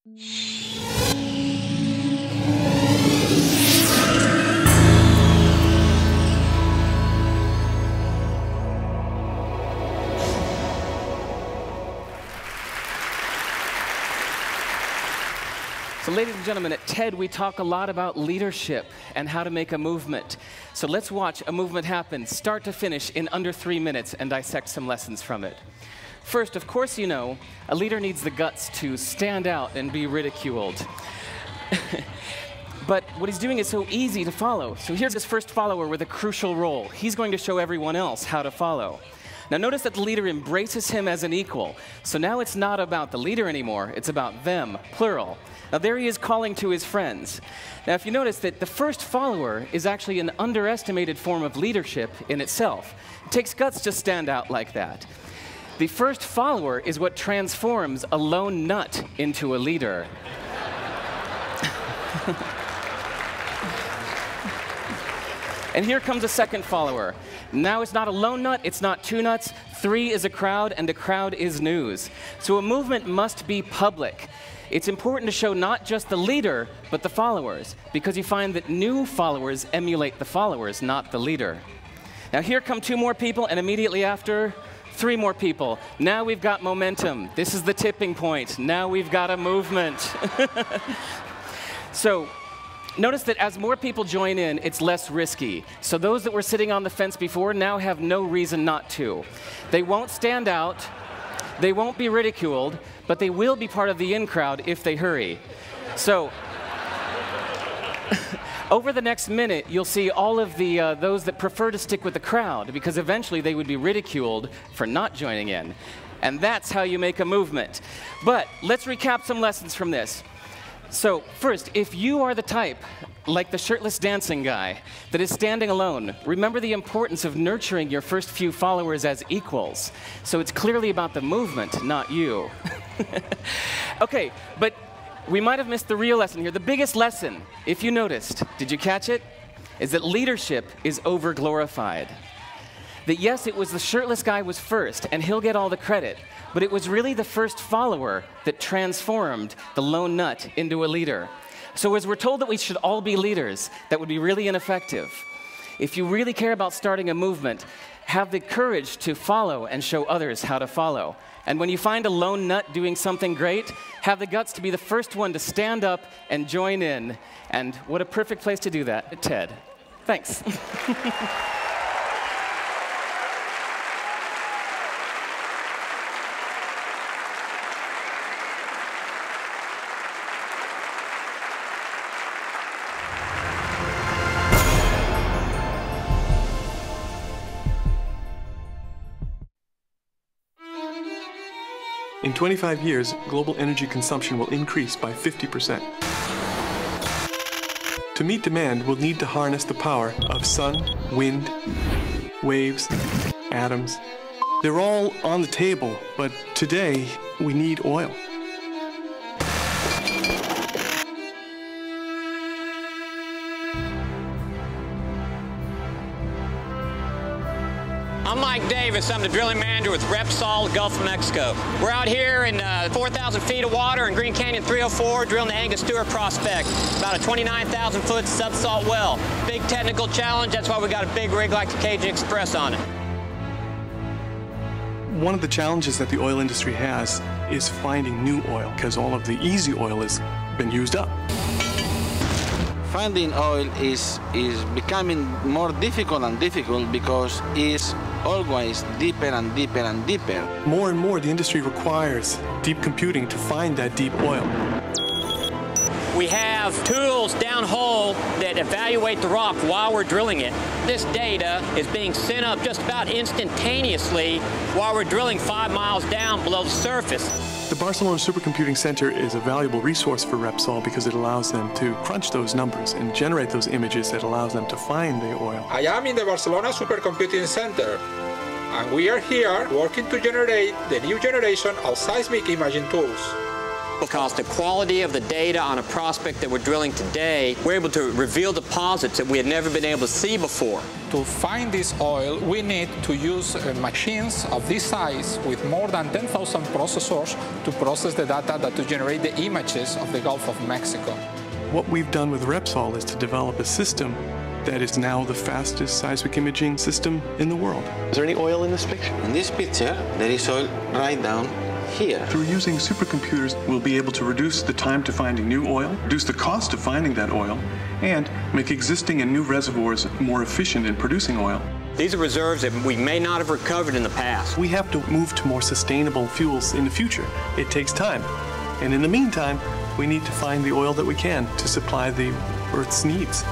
So ladies and gentlemen, at TED we talk a lot about leadership and how to make a movement. So let's watch a movement happen, start to finish, in under 3 minutes and dissect some lessons from it. First, of course you know, a leader needs the guts to stand out and be ridiculed. But what he's doing is so easy to follow. So here's his first follower with a crucial role. He's going to show everyone else how to follow. Now notice that the leader embraces him as an equal. So now it's not about the leader anymore, it's about them, plural. Now there he is calling to his friends. Now if you notice that the first follower is actually an underestimated form of leadership in itself. It takes guts to stand out like that. The first follower is what transforms a lone nut into a leader. And here comes a second follower. Now it's not a lone nut, it's not two nuts, 3 is a crowd, and the crowd is news. So a movement must be public. It's important to show not just the leader, but the followers, because you find that new followers emulate the followers, not the leader. Now here come 2 more people, and immediately after, 3 more people. Now we've got momentum. This is the tipping point. Now we've got a movement. So notice that as more people join in, it's less risky. So those that were sitting on the fence before now have no reason not to. They won't stand out. They won't be ridiculed, but they will be part of the in crowd if they hurry. So over the next minute, you'll see all of the those that prefer to stick with the crowd, because eventually they would be ridiculed for not joining in. And that's how you make a movement. But let's recap some lessons from this. So first, if you are the type, like the shirtless dancing guy, that is standing alone, remember the importance of nurturing your first few followers as equals. So it's clearly about the movement, not you. Okay, but we might have missed the real lesson here. The biggest lesson, if you noticed, did you catch it? Is that leadership is over-glorified. That yes, it was the shirtless guy was first, and he'll get all the credit, but it was really the first follower that transformed the lone nut into a leader. So as we're told that we should all be leaders, that would be really ineffective. If you really care about starting a movement, have the courage to follow and show others how to follow. And when you find a lone nut doing something great, have the guts to be the first one to stand up and join in. And what a perfect place to do that at TED. Thanks. In 25 years, global energy consumption will increase by 50%. To meet demand, we'll need to harness the power of sun, wind, waves, atoms. They're all on the table, but today we need oil. I'm Mike Davis. I'm the drilling manager with Repsol, Gulf of Mexico. We're out here in 4,000 feet of water in Green Canyon 304 drilling the Angostura prospect, about a 29,000-foot subsalt well. Big technical challenge. That's why we got a big rig like the Cajun Express on it. One of the challenges that the oil industry has is finding new oil, because all of the easy oil has been used up. Finding oil is becoming more difficult and difficult because it's always deeper and deeper and deeper. More and more, the industry requires deep computing to find that deep oil. We have tools downhole that evaluate the rock while we're drilling it. This data is being sent up just about instantaneously while we're drilling 5 miles down below the surface. The Barcelona Supercomputing Center is a valuable resource for Repsol because it allows them to crunch those numbers and generate those images that allows them to find the oil. I am in the Barcelona Supercomputing Center, and we are here working to generate the new generation of seismic imaging tools. Because the quality of the data on a prospect that we're drilling today, we're able to reveal deposits that we had never been able to see before. To find this oil, we need to use machines of this size with more than 10,000 processors to process the data to generate the images of the Gulf of Mexico. What we've done with Repsol is to develop a system that is now the fastest seismic imaging system in the world. Is there any oil in this picture? In this picture, there is oil right down here. Through using supercomputers, we'll be able to reduce the time to finding new oil, reduce the cost of finding that oil, and make existing and new reservoirs more efficient in producing oil. These are reserves that we may not have recovered in the past. We have to move to more sustainable fuels in the future. It takes time. And in the meantime, we need to find the oil that we can to supply the Earth's needs.